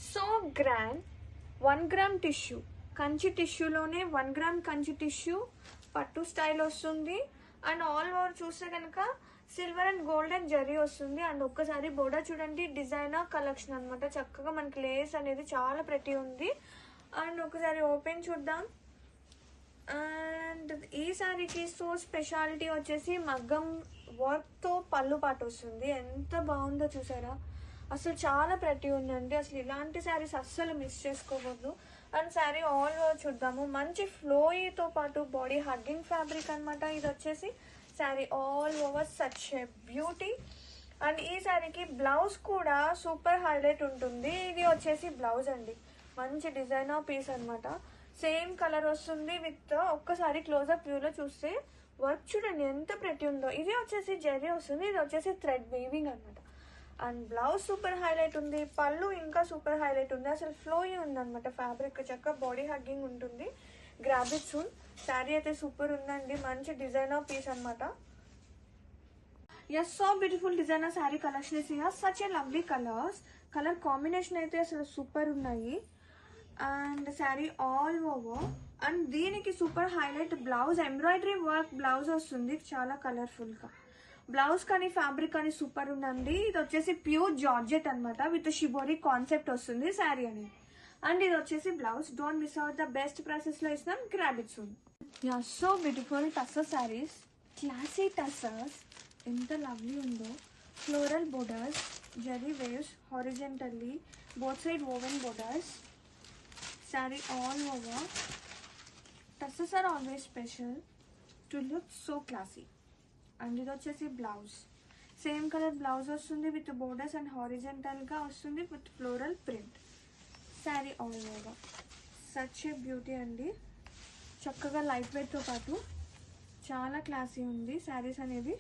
So grand 1 gram tissue, Kanchi టిష్యూలోనే 1 gram Kanchi tissue పట్టు style వస్తుంది. అండ్ ఆల్ ఓవర్ చూస్తే కనుక సిల్వర్ అండ్ గోల్డెన్ జరీ వస్తుంది. అండ్ ఒక్కసారి బోర్డర్ చూడండి, డిజైనర్ కలెక్షన్ అనమాట. చక్కగా మనకి లేస్ అనేది చాలా ప్రతి ఉంది. అండ్ ఒకసారి ఓపెన్ చూద్దాం. అండ్ ఈ శారీకి సో స్పెషాలిటీ వచ్చేసి మగ్గం వర్క్తో పళ్ళు పాటు వస్తుంది. ఎంత బాగుందో చూసారా, అసలు చాలా ప్రతి ఉందండి. అసలు ఇలాంటి శారీస్ అస్సలు మిస్ చేసుకోకూడదు. అండ్ శారీ ఆల్ ఓవర్ చూద్దాము. మంచి ఫ్లోయితో పాటు బాడీ హగ్గింగ్ ఫ్యాబ్రిక్ అనమాట. ఇది వచ్చేసి sari all over such a beauty. And ఈ శారీకి బ్లౌజ్ కూడా సూపర్ హైలైట్ ఉంటుంది. ఇది వచ్చేసి బ్లౌజ్ అండి, మంచి డిజైనర్ పీస్ అనమాట. సేమ్ కలర్ వస్తుంది విత్ ఒక్కసారి క్లోజప్ వ్యూలో చూస్తే వర్క్ చూడండి ఎంత ప్రతి ఉందో. ఇది వచ్చేసి జరీ వస్తుంది, ఇది వచ్చేసి థ్రెడ్ వీవింగ్ అనమాట. అండ్ బ్లౌజ్ సూపర్ హైలైట్ ఉంది, పళ్ళు ఇంకా సూపర్ హైలైట్ ఉంది. అసలు ఫ్లోయి ఉంది అనమాట ఫ్యాబ్రిక్, చక్కగా బాడీ హగ్గింగ్ ఉంటుంది. Grab it soon. శారీ అయితే సూపర్ ఉందండి, మంచి డిజైనర్ పీస్ అనమాట. Yes, so beautiful designer saree collection is here. Such a lovely colours, colour combination అయితే అసలు సూపర్ ఉన్నాయి. And saree all over. And దీనికి super highlight blouse, embroidery work blouse వస్తుంది, చాలా కలర్ఫుల్గా. బ్లౌజ్ కానీ ఫ్యాబ్రిక్ కానీ సూపర్ ఉందండి. ఇది వచ్చేసి ప్యూర్ జార్జెట్ అనమాట, విత్ షిబోరి కాన్సెప్ట్ వస్తుంది శారీ అనేది. అండ్ ఇది వచ్చేసి blouse. Don't miss out, the best ప్రైసెస్లో ఇస్తున్నాం. Grab it soon. Yeah, so beautiful tussar sarees, classy tussars, ఎంత లవ్లీ ఉందో. Floral borders, zari weaves horizontally, both side woven borders. Saree all over. Tassels are always special to look so classy. And ఇది వచ్చేసి blouse, same colour blouse వస్తుంది with borders and హారిజెంటల్గా వస్తుంది with floral print. Sari all over such a beauty అండి. చక్కగా light వెయిట్తో పాటు చాలా classy ఉంది శారీస్ అనేది.